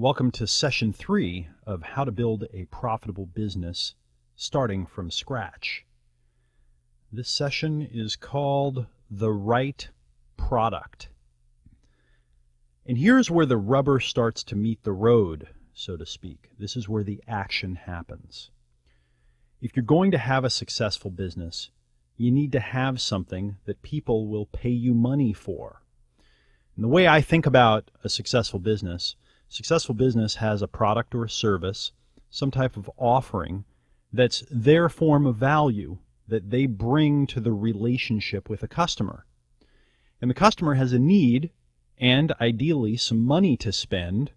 Welcome to session 3 of how to build a profitable business starting from scratch. This session is called The Right Product. And here's where the rubber starts to meet the road, so to speak. This is where the action happens. If you're going to have a successful business, you need to have something that people will pay you money for. And the way I think about a successful business has a product or a service, some type of offering that's their form of value that they bring to the relationship with a customer. And the customer has a need and ideally some money to spend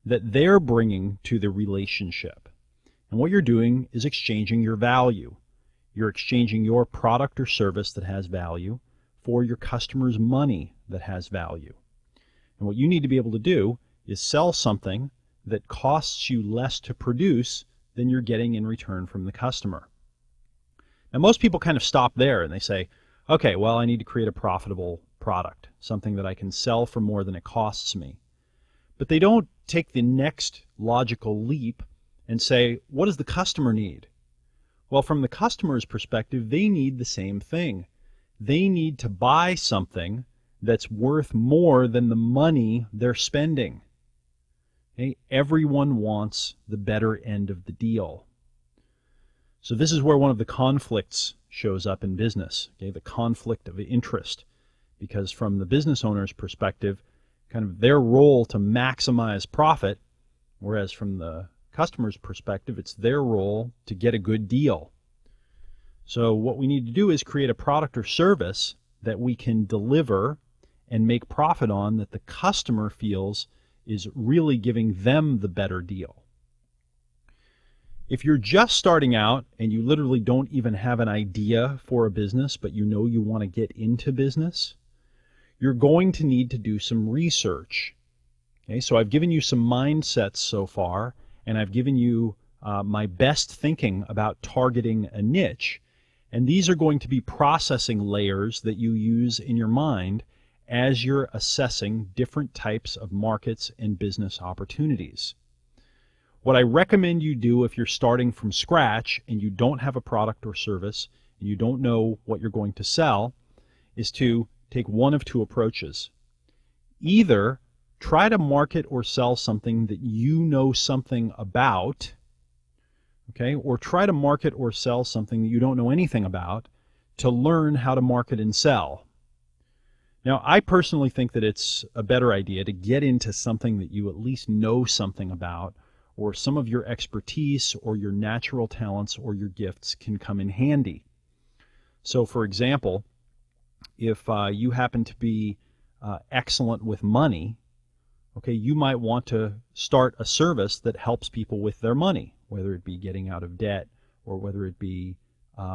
that they're bringing to the relationship. And what you're doing is exchanging your value. You're exchanging your product or service that has value for your customer's money that has value. And what you need to be able to do is sell something that costs you less to produce than you're getting in return from the customer. Now, most people kind of stop there and they say, okay, well, I need to create a profitable product, something that I can sell for more than it costs me. But they don't take the next logical leap and say, what does the customer need? Well, from the customer's perspective, they need the same thing. They need to buy something that's worth more than the money they're spending. Okay? Everyone wants the better end of the deal. So this is where one of the conflicts shows up in business, okay? The conflict of interest. Because from the business owner's perspective, kind of their role to maximize profit, whereas from the customer's perspective, it's their role to get a good deal. So what we need to do is create a product or service that we can deliver and make profit on that the customer feels is really giving them the better deal. If you're just starting out and you literally don't even have an idea for a business, but you know you want to get into business, you're going to need to do some research. Okay, so I've given you some mindsets so far, and I've given you my best thinking about targeting a niche. And these are going to be processing layers that you use in your mind as you're assessing different types of markets and business opportunities. What I recommend you do if you're starting from scratch and you don't have a product or service and you don't know what you're going to sell is to take one of two approaches. Either try to market or sell something that you know something about, okay, or try to market or sell something that you don't know anything about to learn how to market and sell. Now, I personally think that it's a better idea to get into something that you at least know something about, or some of your expertise or your natural talents or your gifts can come in handy. So, for example, if you happen to be excellent with money, okay, you might want to start a service that helps people with their money, whether it be getting out of debt or whether it be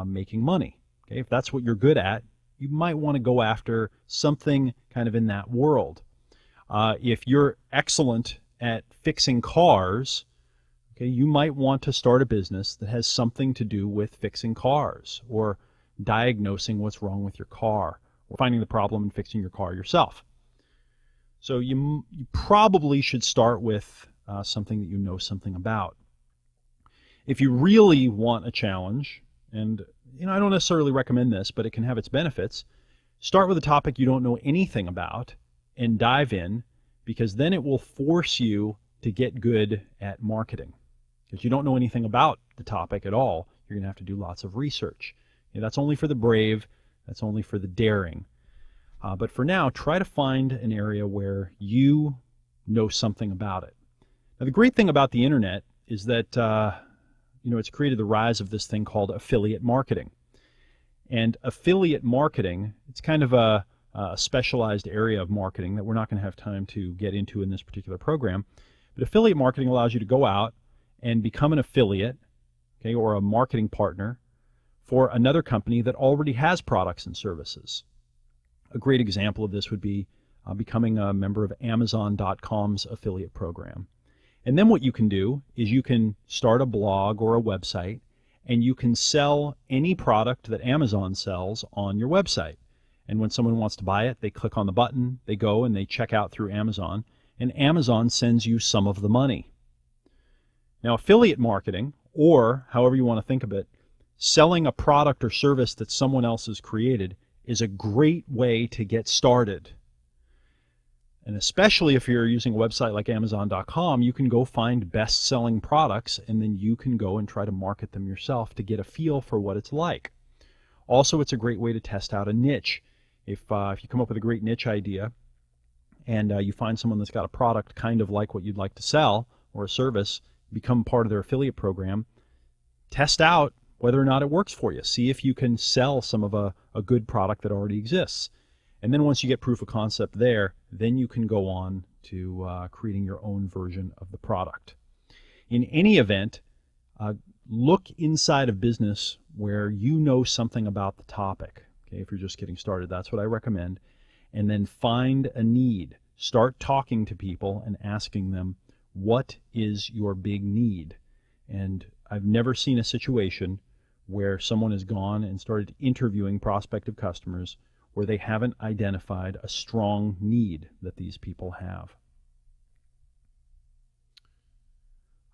making money. Okay, if that's what you're good at, you might want to go after something kind of in that world. If you're excellent at fixing cars, okay, you might want to start a business that has something to do with fixing cars or diagnosing what's wrong with your car or finding the problem and fixing your car yourself. So you probably should start with something that you know something about. If you really want a challenge, and I don't necessarily recommend this, but it can have its benefits, start with a topic you don't know anything about and dive in, because then it will force you to get good at marketing. Because you don't know anything about the topic at all, you're going to have to do lots of research. That's only for the brave, that's only for the daring. But for now, try to find an area where you know something about it. Now, the great thing about the internet is that it's created the rise of this thing called affiliate marketing. And affiliate marketing, it's kind of a specialized area of marketing that we're not going to have time to get into in this particular program. But affiliate marketing allows you to go out and become an affiliate, okay, or a marketing partner for another company that already has products and services. A great example of this would be becoming a member of Amazon.com's affiliate program. And then what you can do is you can start a blog or a website, and you can sell any product that Amazon sells on your website. And when someone wants to buy it, they click on the button, they go and they check out through Amazon, and Amazon sends you some of the money. Now, affiliate marketing, or however you want to think of it, selling a product or service that someone else has created, is a great way to get started. And especially if you're using a website like Amazon.com, you can go find best-selling products, and then you can go and try to market them yourself to get a feel for what it's like. Also, it's a great way to test out a niche. If you come up with a great niche idea and you find someone that's got a product kind of like what you'd like to sell, or a service, become part of their affiliate program, test out whether or not it works for you. See if you can sell some of a good product that already exists. And then once you get proof of concept there, then you can go on to creating your own version of the product. In any event, look inside of business where you know something about the topic. Okay, if you're just getting started, that's what I recommend. And then find a need. Start talking to people and asking them, what is your big need? And I've never seen a situation where someone has gone and started interviewing prospective customers where they haven't identified a strong need that these people have.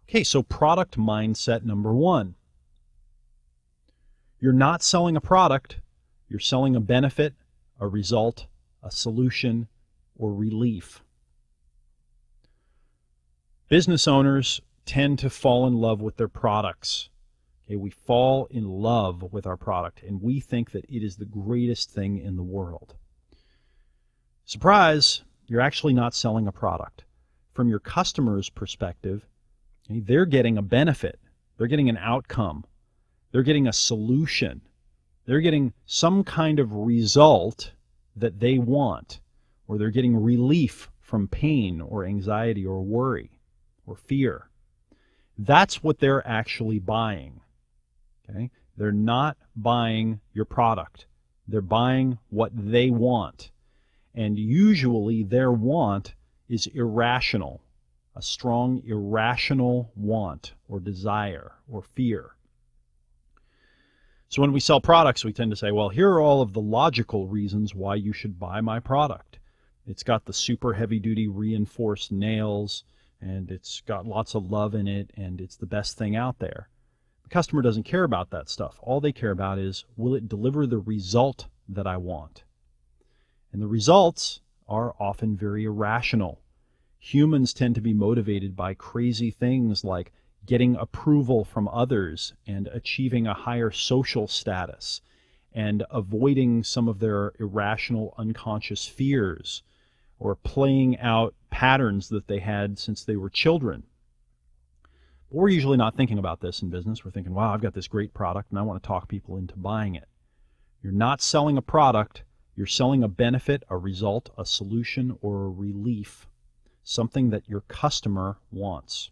Okay, so product mindset number one. You're not selling a product, you're selling a benefit, a result, a solution, or relief. Business owners tend to fall in love with their products. Okay, we fall in love with our product, and we think that it is the greatest thing in the world. Surprise, you're actually not selling a product. From your customer's perspective, okay, they're getting a benefit. They're getting an outcome. They're getting a solution. They're getting some kind of result that they want, or they're getting relief from pain or anxiety or worry or fear. That's what they're actually buying. Okay? They're not buying your product. They're buying what they want. And usually their want is irrational, a strong irrational want or desire or fear. So when we sell products, we tend to say, well, here are all of the logical reasons why you should buy my product. It's got the super heavy-duty reinforced nails, and it's got lots of love in it, and it's the best thing out there. The customer doesn't care about that stuff. All they care about is, will it deliver the result that I want? And the results are often very irrational. Humans tend to be motivated by crazy things like getting approval from others and achieving a higher social status and avoiding some of their irrational unconscious fears or playing out patterns that they had since they were children. But we're usually not thinking about this in business. We're thinking, wow, I've got this great product and I want to talk people into buying it. You're not selling a product. You're selling a benefit, a result, a solution, or a relief, something that your customer wants.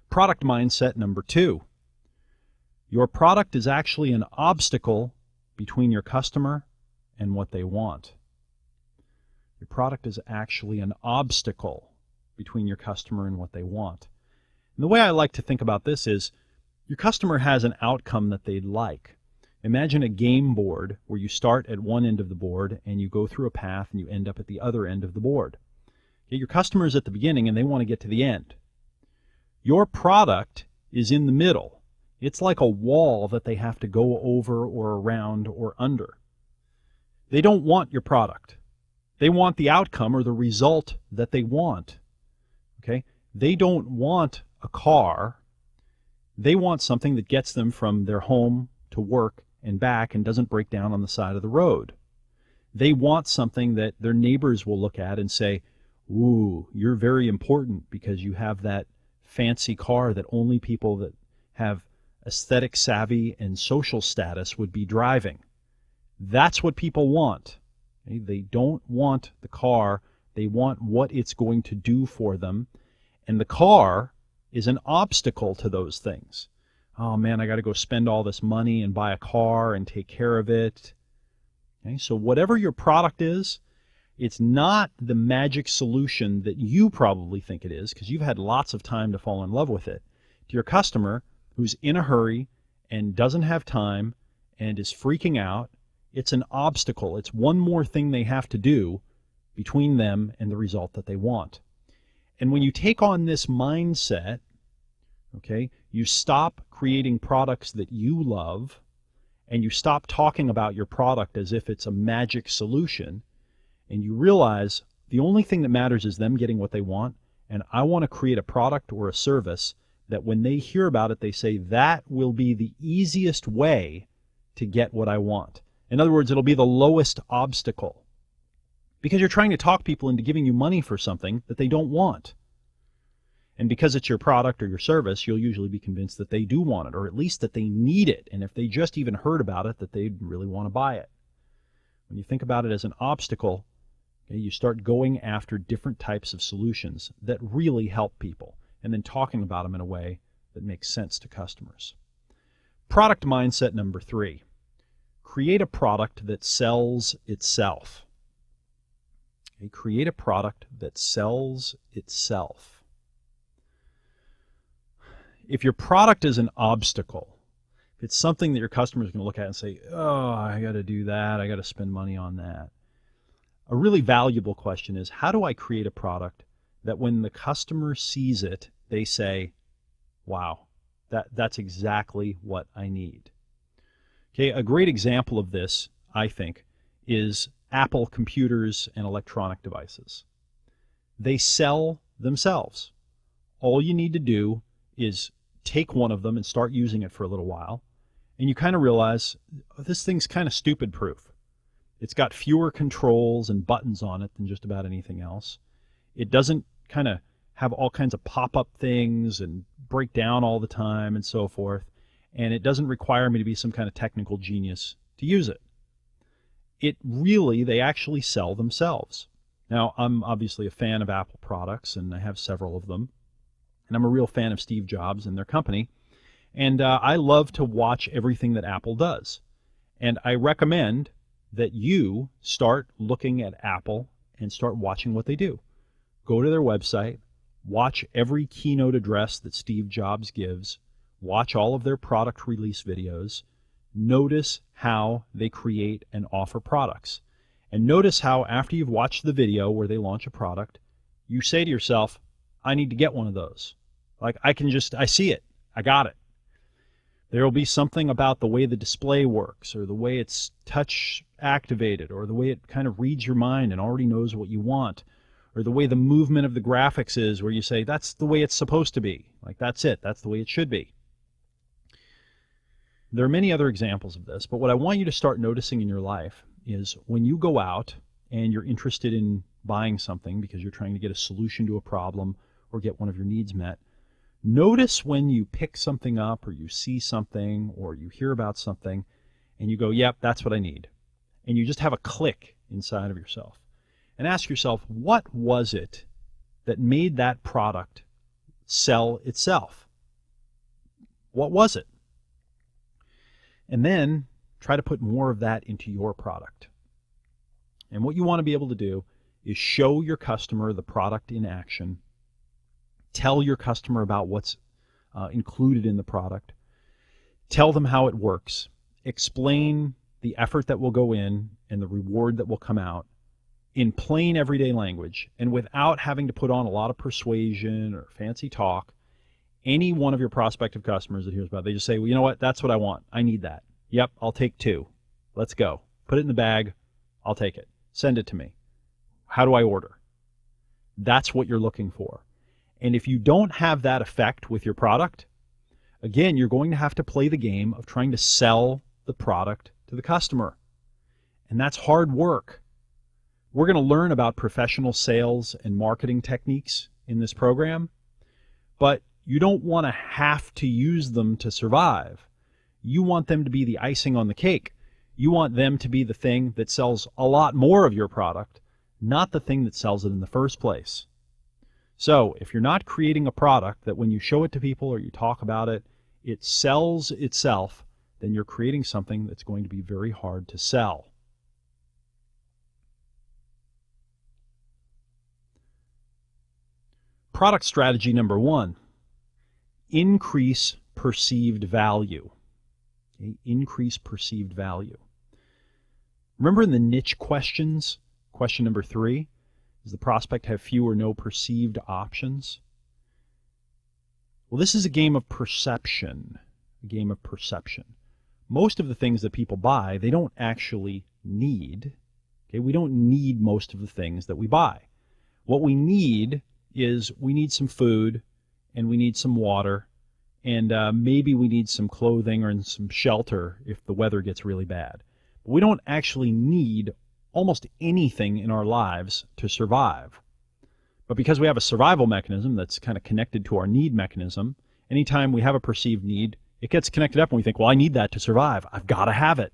Product mindset number two. Your product is actually an obstacle between your customer and what they want. Your product is actually an obstacle between your customer and what they want. And the way I like to think about this is your customer has an outcome that they'd like. Imagine a game board where you start at one end of the board and you go through a path and you end up at the other end of the board. Okay, your customer is at the beginning and they want to get to the end. Your product is in the middle. It's like a wall that they have to go over or around or under. They don't want your product. They want the outcome or the result that they want. Okay? They don't want a car. They want something that gets them from their home to work and back and doesn't break down on the side of the road. They want something that their neighbors will look at and say, ooh, you're very important because you have that fancy car that only people that have aesthetic savvy and social status would be driving. That's what people want. Okay? They don't want the car. They want what it's going to do for them. And the car is an obstacle to those things. Oh man, I got to go spend all this money and buy a car and take care of it. Okay? So whatever your product is, it's not the magic solution that you probably think it is, because you've had lots of time to fall in love with it. To your customer who's in a hurry and doesn't have time and is freaking out, it's an obstacle. It's one more thing they have to do between them and the result that they want. And when you take on this mindset, okay, you stop creating products that you love, and you stop talking about your product as if it's a magic solution, and you realize the only thing that matters is them getting what they want, and I want to create a product or a service that when they hear about it, they say, that will be the easiest way to get what I want. In other words, it'll be the lowest obstacle. Because you're trying to talk people into giving you money for something that they don't want. And because it's your product or your service, you'll usually be convinced that they do want it, or at least that they need it. And if they just even heard about it, that they'd really want to buy it. When you think about it as an obstacle, okay, you start going after different types of solutions that really help people, and then talking about them in a way that makes sense to customers. Product mindset number 3. Create a product that sells itself. Okay, create a product that sells itself. If your product is an obstacle, if it's something that your customers are going to look at and say, oh, I got to do that, I got to spend money on that. A really valuable question is, how do I create a product that when the customer sees it, they say, wow, that's exactly what I need. Okay, a great example of this, I think, is Apple computers and electronic devices. They sell themselves. All you need to do is take one of them and start using it for a little while, and you kind of realize, oh, this thing's kind of stupid proof. It's got fewer controls and buttons on it than just about anything else. It doesn't kind of have all kinds of pop-up things and break down all the time and so forth, and it doesn't require me to be some kind of technical genius to use it. They actually sell themselves. Now, I'm obviously a fan of Apple products, and I have several of them. And I'm a real fan of Steve Jobs and their company. And I love to watch everything that Apple does. And I recommend that you start looking at Apple and start watching what they do. Go to their website, watch every keynote address that Steve Jobs gives, watch all of their product release videos, notice how they create and offer products. And notice how after you've watched the video where they launch a product, you say to yourself, I need to get one of those. Like, I see it. I got it. There will be something about the way the display works, or the way it's touch activated, or the way it kind of reads your mind and already knows what you want, or the way the movement of the graphics is where you say, that's the way it's supposed to be. Like, that's it. That's the way it should be. There are many other examples of this, but what I want you to start noticing in your life is when you go out and you're interested in buying something because you're trying to get a solution to a problem or get one of your needs met, notice when you pick something up or you see something or you hear about something and you go, yep, that's what I need. And you just have a click inside of yourself. And ask yourself, what was it that made that product sell itself? What was it? And then try to put more of that into your product. And what you want to be able to do is show your customer the product in action. Tell your customer about what's included in the product. Tell them how it works. Explain the effort that will go in and the reward that will come out in plain everyday language and without having to put on a lot of persuasion or fancy talk. Any one of your prospective customers that hears about it, they just say, well, you know what, that's what I want. I need that. Yep, I'll take 2. Let's go. Put it in the bag. I'll take it. Send it to me. How do I order? That's what you're looking for. And if you don't have that effect with your product, again, you're going to have to play the game of trying to sell the product to the customer. And that's hard work. We're going to learn about professional sales and marketing techniques in this program, but you don't want to have to use them to survive. You want them to be the icing on the cake. You want them to be the thing that sells a lot more of your product, not the thing that sells it in the first place. So if you're not creating a product that when you show it to people or you talk about it, it sells itself, then you're creating something that's going to be very hard to sell. Product strategy number 1, increase perceived value. Okay? Increase perceived value. Remember in the niche questions, question number 3, Does the prospect have few or no perceived options? Well, this is a game of perception. A game of perception. Most of the things that people buy, they don't actually need. Okay, we don't need most of the things that we buy. What we need is we need some food, and we need some water, and maybe we need some clothing or some shelter if the weather gets really bad. But we don't actually need almost anything in our lives to survive. But because we have a survival mechanism that's kind of connected to our need mechanism, anytime we have a perceived need, it gets connected up and we think, well, I need that to survive. I've got to have it.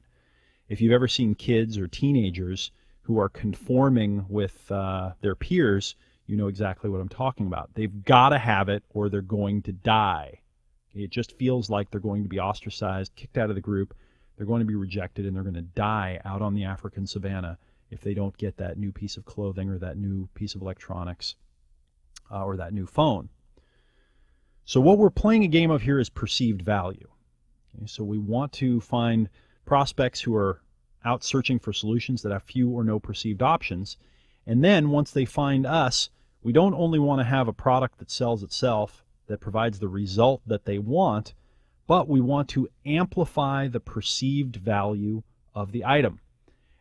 If you've ever seen kids or teenagers who are conforming with their peers, you know exactly what I'm talking about. They've got to have it or they're going to die. It just feels like they're going to be ostracized, kicked out of the group. They're going to be rejected, and they're going to die out on the African savannah if they don't get that new piece of clothing or that new piece of electronics or that new phone. So what we're playing a game of here is perceived value. Okay, so we want to find prospects who are out searching for solutions that have few or no perceived options. And then once they find us, we don't only want to have a product that sells itself, that provides the result that they want, but we want to amplify the perceived value of the item.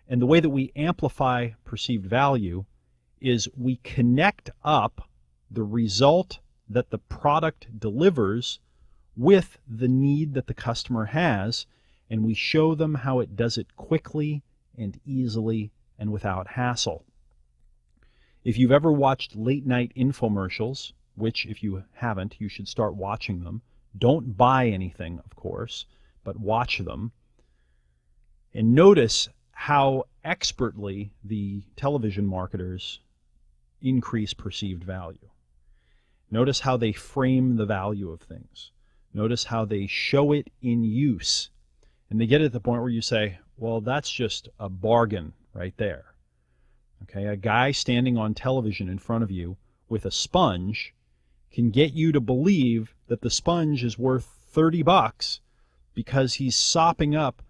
And the way that we amplify perceived value is we connect up the result that the product delivers with the need that the customer has, and we show them how it does it quickly and easily and without hassle. If you've ever watched late night infomercials, which if you haven't, you should start watching them. Don't buy anything, of course, but watch them. And notice how expertly the television marketers increase perceived value. Notice how they frame the value of things. Notice how they show it in use. And they get it to the point where you say, well, that's just a bargain right there. Okay, a guy standing on television in front of you with a sponge can get you to believe that the sponge is worth $30 because he's sopping up,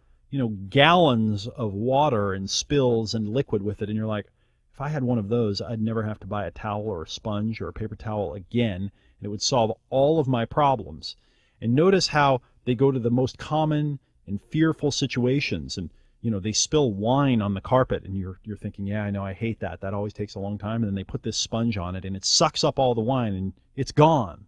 gallons of water and spills and liquid with it. And you're like, if I had one of those, I'd never have to buy a towel or a sponge or a paper towel again, and it would solve all of my problems. And notice how they go to the most common and fearful situations, and they spill wine on the carpet, and you're thinking, yeah, I know, I hate that. That always takes a long time. And then they put this sponge on it, and it sucks up all the wine, and it's gone.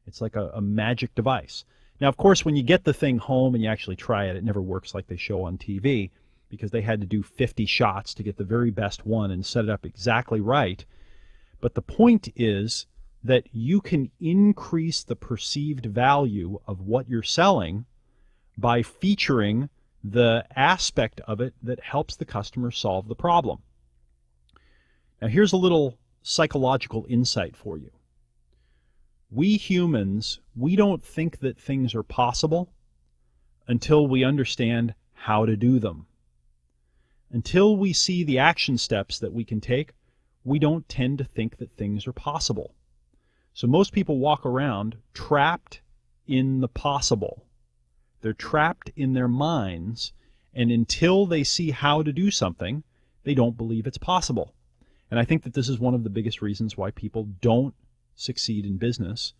It's like a magic device. Now, of course, when you get the thing home and you actually try it, it never works like they show on TV, because they had to do 50 shots to get the very best one and set it up exactly right. But the point is that you can increase the perceived value of what you're selling by featuring the aspect of it that helps the customer solve the problem. Now, here's a little psychological insight for you. We humans, we don't think that things are possible until we understand how to do them. Until we see the action steps that we can take, we don't tend to think that things are possible. So most people walk around trapped in the possible. They're trapped in their minds, and until they see how to do something, they don't believe it's possible. And I think that this is one of the biggest reasons why people don't succeed in business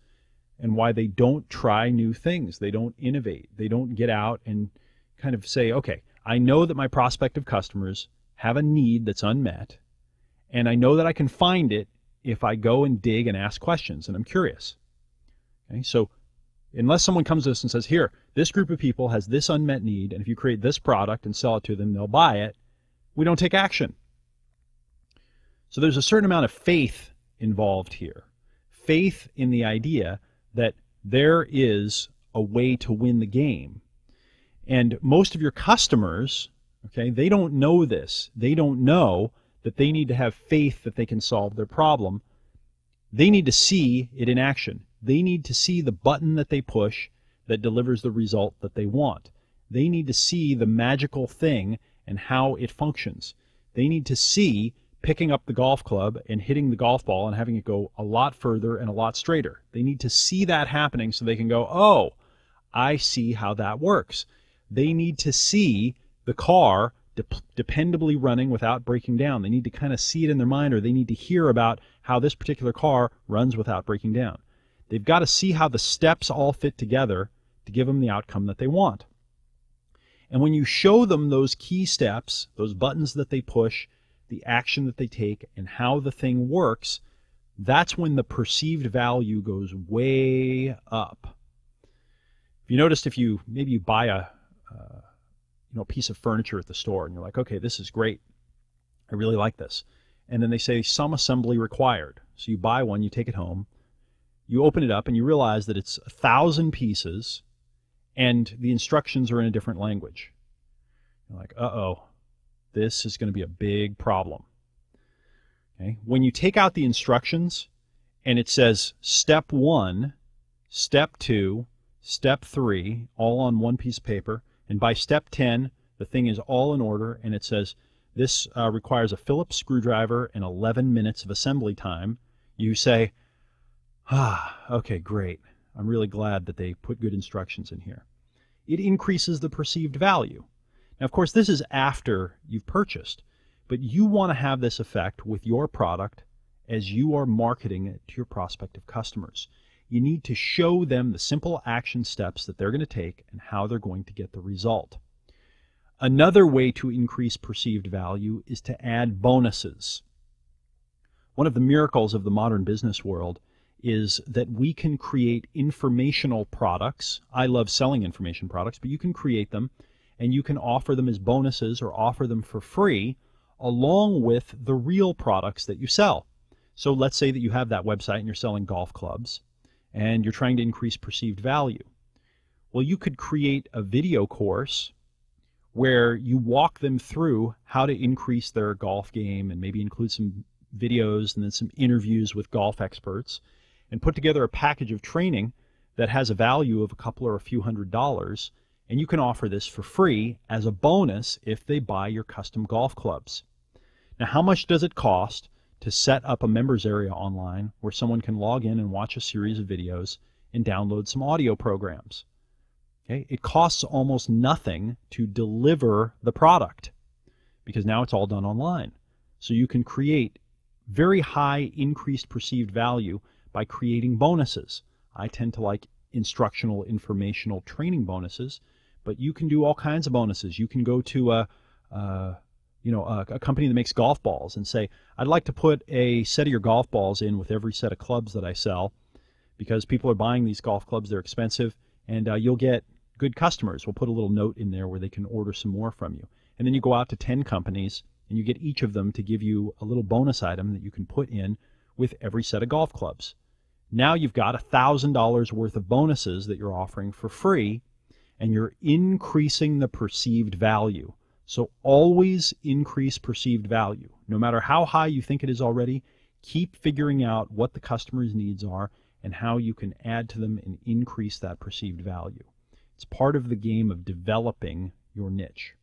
and why they don't try new things. They don't innovate. They don't get out and kind of say, okay, I know that my prospective customers have a need that's unmet, and I know that I can find it if I go and dig and ask questions, and I'm curious. Okay, so unless someone comes to us and says, here, this group of people has this unmet need, and if you create this product and sell it to them, they'll buy it, we don't take action. So there's a certain amount of faith involved here. Faith in the idea that there is a way to win the game. And most of your customers, okay, they don't know this. They don't know that they need to have faith that they can solve their problem. They need to see it in action. They need to see the button that they push that delivers the result that they want. They need to see the magical thing and how it functions. They need to see picking up the golf club and hitting the golf ball and having it go a lot further and a lot straighter. They need to see that happening so they can go, oh, I see how that works. They need to see the car dependably running without breaking down. They need to kind of see it in their mind, or they need to hear about how this particular car runs without breaking down. They've got to see how the steps all fit together to give them the outcome that they want. And when you show them those key steps, those buttons that they push, the action that they take, and how the thing works, that's when the perceived value goes way up. If you noticed, maybe you buy a piece of furniture at the store, and you're like, okay, this is great. I really like this. And then they say some assembly required. So you buy one, you take it home, you open it up, and you realize that it's 1,000 pieces, and the instructions are in a different language. You're like, uh-oh, this is going to be a big problem. Okay? When you take out the instructions and it says step 1, step 2, step 3, all on one piece of paper, and by step 10, the thing is all in order, and it says this requires a Phillips screwdriver and 11 minutes of assembly time, you say, okay, great. I'm really glad that they put good instructions in here. It increases the perceived value. Now, of course, this is after you've purchased, but you want to have this effect with your product as you are marketing it to your prospective customers. You need to show them the simple action steps that they're going to take and how they're going to get the result. Another way to increase perceived value is to add bonuses. One of the miracles of the modern business world is that we can create informational products. I love selling information products, but you can create them and you can offer them as bonuses or offer them for free along with the real products that you sell. So let's say that you have that website and you're selling golf clubs and you're trying to increase perceived value. Well, you could create a video course where you walk them through how to increase their golf game and maybe include some videos and then some interviews with golf experts, and put together a package of training that has a value of a couple or a few $100s, and you can offer this for free as a bonus if they buy your custom golf clubs. Now, how much does it cost to set up a members area online where someone can log in and watch a series of videos and download some audio programs? Okay? It costs almost nothing to deliver the product because now it's all done online. So you can create very high increased perceived value by creating bonuses. I tend to like instructional, informational training bonuses, but you can do all kinds of bonuses. You can go to a company that makes golf balls and say, I'd like to put a set of your golf balls in with every set of clubs that I sell because people are buying these golf clubs, they're expensive, and you'll get good customers. We'll put a little note in there where they can order some more from you. And then you go out to 10 companies and you get each of them to give you a little bonus item that you can put in with every set of golf clubs. Now you've got $1,000 worth of bonuses that you're offering for free, and you're increasing the perceived value. So always increase perceived value. No matter how high you think it is already, keep figuring out what the customer's needs are and how you can add to them and increase that perceived value. It's part of the game of developing your niche.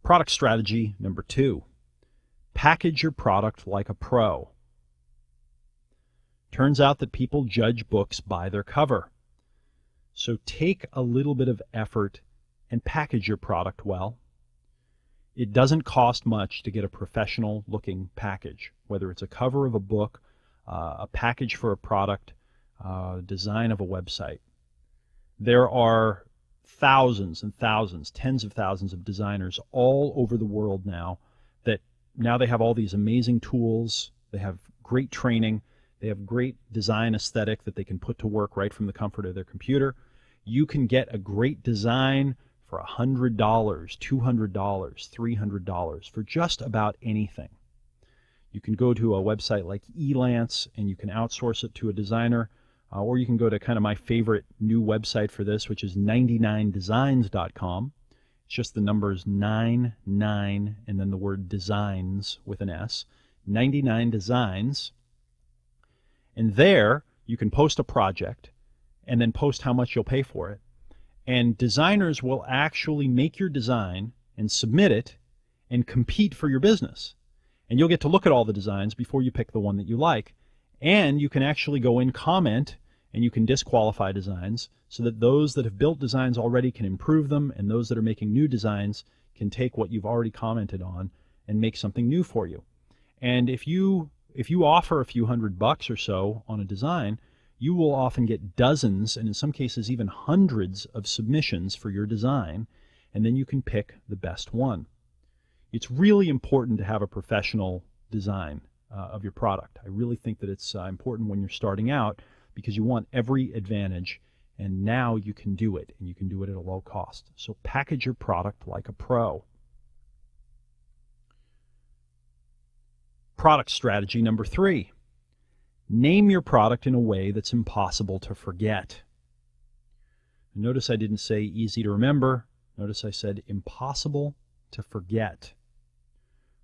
Product strategy number 2. Package your product like a pro. Turns out that people judge books by their cover. So take a little bit of effort and package your product well. It doesn't cost much to get a professional looking package, whether it's a cover of a book, a package for a product, design of a website. There are thousands and thousands, tens of thousands of designers all over the world now that now they have all these amazing tools, they have great training, they have great design aesthetic that they can put to work right from the comfort of their computer. You can get a great design for $100, $200, $300 for just about anything. You can go to a website like Elance and you can outsource it to a designer, or you can go to kind of my favorite new website for this, which is 99designs.com. It's just the numbers 99 and then the word designs with an S. 99 Designs. And there you can post a project and then post how much you'll pay for it. And designers will actually make your design and submit it and compete for your business. And you'll get to look at all the designs before you pick the one that you like. And you can actually go in, comment, and you can disqualify designs so that those that have built designs already can improve them, and those that are making new designs can take what you've already commented on and make something new for you. And if you offer a few $100 or so on a design, you will often get dozens, and in some cases even hundreds of submissions for your design, and then you can pick the best one. It's really important to have a professional design of your product. I really think that it's important when you're starting out, because you want every advantage, and now you can do it, and you can do it at a low cost. So package your product like a pro. Product strategy number 3. Name your product in a way that's impossible to forget. Notice I didn't say easy to remember. Notice I said impossible to forget.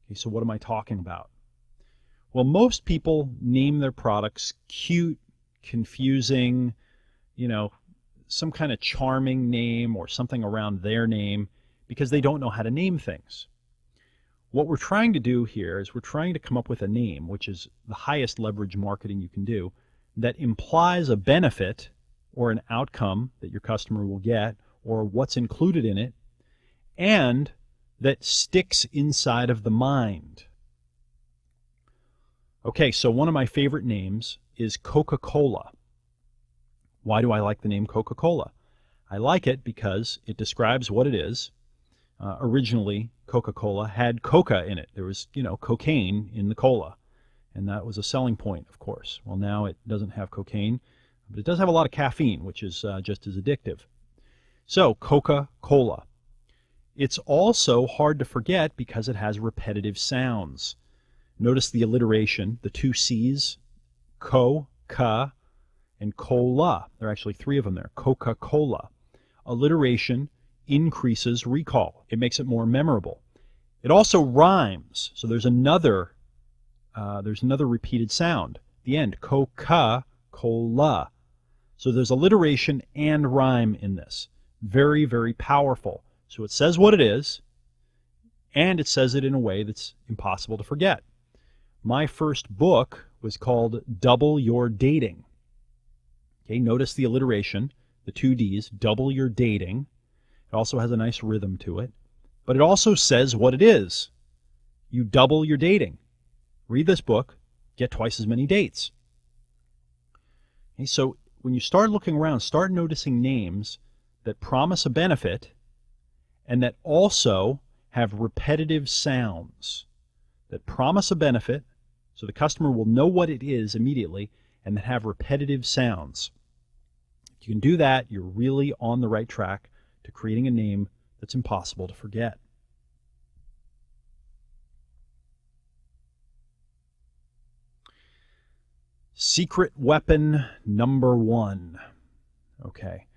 Okay, so what am I talking about? Well, most people name their products cute, confusing, some kind of charming name or something around their name because they don't know how to name things. What we're trying to do here is we're trying to come up with a name, which is the highest leverage marketing you can do, that implies a benefit or an outcome that your customer will get or what's included in it, and that sticks inside of the mind. Okay, so one of my favorite names is Coca-Cola. Why do I like the name Coca-Cola? I like it because it describes what it is. Originally, Coca-Cola had coca in it. There was, cocaine in the cola, and that was a selling point, of course. Well, now it doesn't have cocaine, but it does have a lot of caffeine, which is just as addictive. So, Coca-Cola. It's also hard to forget because it has repetitive sounds. Notice the alliteration, the 2 C's, co, ca, and cola. There are actually 3 of them there. Coca-Cola. Alliteration increases recall. It makes it more memorable. It also rhymes. So there's another repeated sound. The end, Coca-Cola. So there's alliteration and rhyme in this. Very, very powerful. So it says what it is, and it says it in a way that's impossible to forget. My first book was called Double Your Dating. Okay, notice the alliteration, the 2 D's, double your dating. It also has a nice rhythm to it, but it also says what it is. You double your dating. Read this book, get twice as many dates. Okay, so when you start looking around, start noticing names that promise a benefit and that also have repetitive sounds, that promise a benefit so the customer will know what it is immediately, and that have repetitive sounds. If you can do that, you're really on the right track to creating a name that's impossible to forget. Secret weapon number 1. Okay.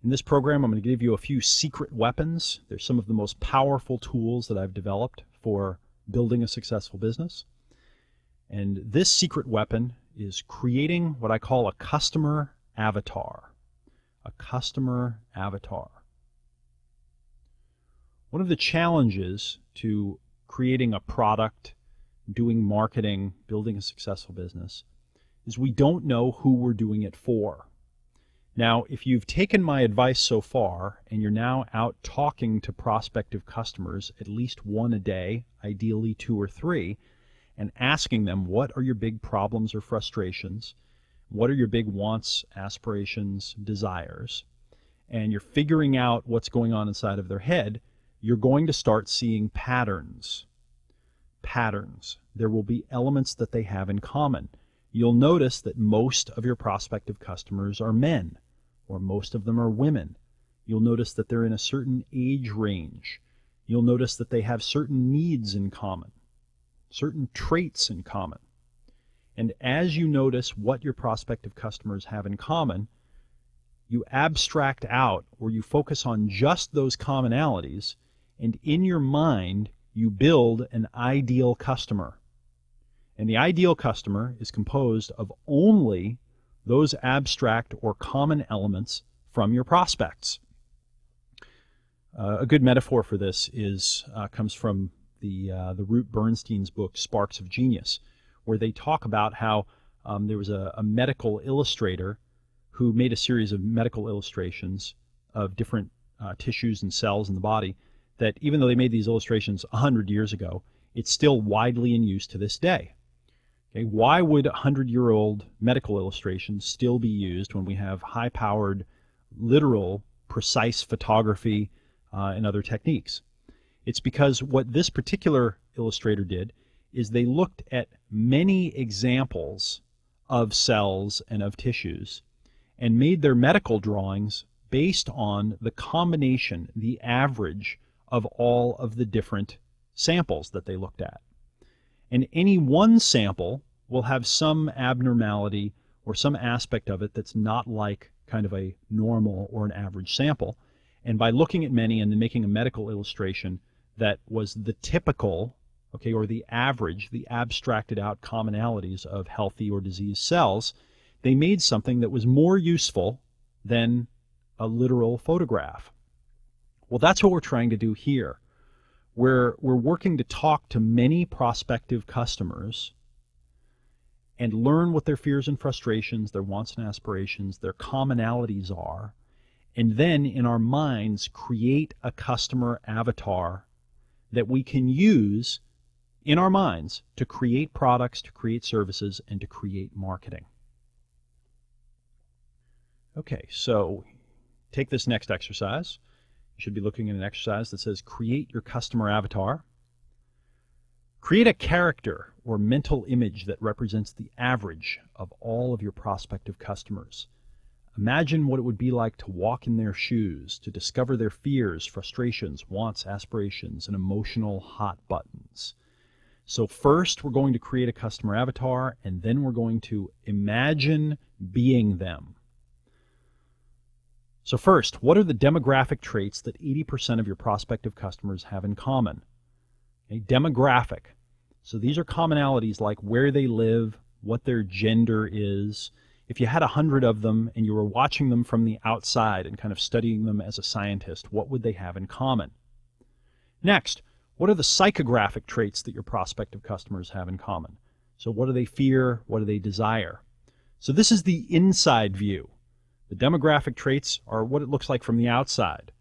In this program, I'm going to give you a few secret weapons. They're some of the most powerful tools that I've developed for building a successful business. And this secret weapon is creating what I call a customer avatar. A customer avatar. One of the challenges to creating a product, doing marketing, building a successful business, is we don't know who we're doing it for. Now, if you've taken my advice so far and you're now out talking to prospective customers, at least 1 a day, ideally 2 or 3, and asking them what are your big problems or frustrations, what are your big wants, aspirations, desires, and you're figuring out what's going on inside of their head, you're going to start seeing patterns. Patterns. There will be elements that they have in common. You'll notice that most of your prospective customers are men, or most of them are women. You'll notice that they're in a certain age range. You'll notice that they have certain needs in common, certain traits in common. And as you notice what your prospective customers have in common, you abstract out, or you focus on just those commonalities, and in your mind you build an ideal customer. And the ideal customer is composed of only those abstract or common elements from your prospects. A good metaphor for this comes from the Root Bernstein's book, Sparks of Genius, where they talk about how there was a medical illustrator who made a series of medical illustrations of different tissues and cells in the body that even though they made these illustrations 100 years ago, it's still widely in use to this day. Okay, why would 100-year-old medical illustrations still be used when we have high-powered, literal, precise photography and other techniques? It's because what this particular illustrator did is they looked at many examples of cells and of tissues and made their medical drawings based on the combination, the average of all of the different samples that they looked at. And any one sample will have some abnormality or some aspect of it that's not like kind of a normal or an average sample. And by looking at many and then making a medical illustration that was the typical, okay, or the average, the abstracted out commonalities of healthy or diseased cells, they made something that was more useful than a literal photograph. Well, that's what we're trying to do here. We're working to talk to many prospective customers and learn what their fears and frustrations, their wants and aspirations, their commonalities are, and then in our minds create a customer avatar that we can use in our minds to create products, to create services, and to create marketing. Okay, so take this next exercise. You should be looking at an exercise that says create your customer avatar. Create a character or mental image that represents the average of all of your prospective customers. Imagine what it would be like to walk in their shoes, to discover their fears, frustrations, wants, aspirations, and emotional hot buttons. So first we're going to create a customer avatar, and then we're going to imagine being them. So first, what are the demographic traits that 80% of your prospective customers have in common? Okay, demographic. So these are commonalities like where they live, what their gender is. If you had 100 of them and you were watching them from the outside and kind of studying them as a scientist, what would they have in common? Next, what are the psychographic traits that your prospective customers have in common? So what do they fear? What do they desire? So this is the inside view. The demographic traits are what it looks like from the outside.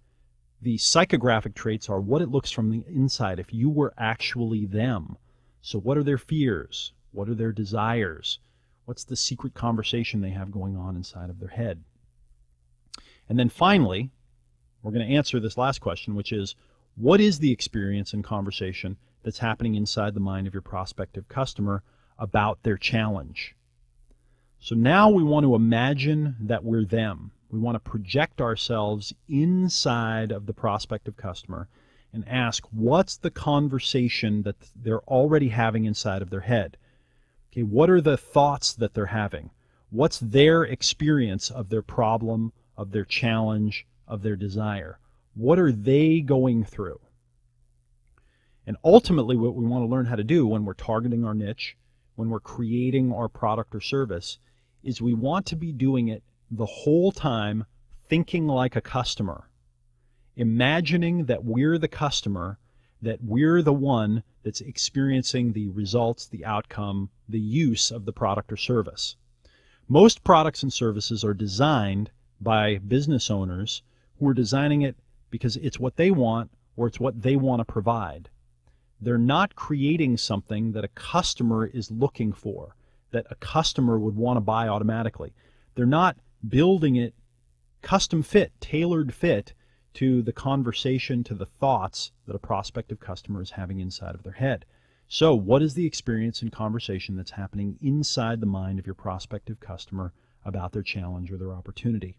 The psychographic traits are what it looks from the inside if you were actually them. So what are their fears? What are their desires? What's the secret conversation they have going on inside of their head? And then finally, we're going to answer this last question, which is, what is the experience and conversation that's happening inside the mind of your prospective customer about their challenge? So now we want to imagine that we're them. We want to project ourselves inside of the prospective customer and ask, what's the conversation that they're already having inside of their head? Okay, what are the thoughts that they're having? What's their experience of their problem, of their challenge, of their desire? What are they going through? And ultimately what we want to learn how to do when we're targeting our niche, when we're creating our product or service, is we want to be doing it the whole time thinking like a customer, imagining that we're the customer, that we're the one that's experiencing the results, the outcome, the use of the product or service. Most products and services are designed by business owners who are designing it because it's what they want or it's what they want to provide. They're not creating something that a customer is looking for, that a customer would want to buy automatically. They're not building it custom fit, tailored fit to the conversation, to the thoughts that a prospective customer is having inside of their head. So what is the experience and conversation that's happening inside the mind of your prospective customer about their challenge or their opportunity?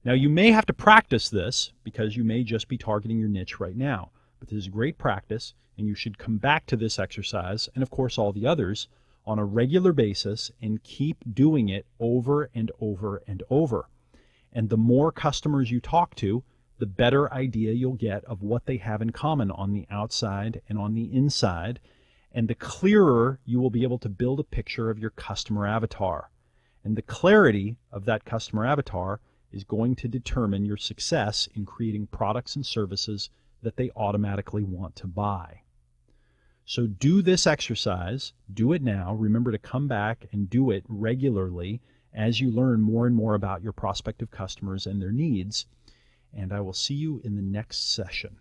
Now you may have to practice this because you may just be targeting your niche right now, but this is great practice and you should come back to this exercise and of course all the others on a regular basis and keep doing it over and over and over. And the more customers you talk to, the better idea you'll get of what they have in common on the outside and on the inside, and the clearer you will be able to build a picture of your customer avatar. And the clarity of that customer avatar is going to determine your success in creating products and services that they automatically want to buy. So do this exercise, do it now. Remember to come back and do it regularly as you learn more and more about your prospective customers and their needs. And I will see you in the next session.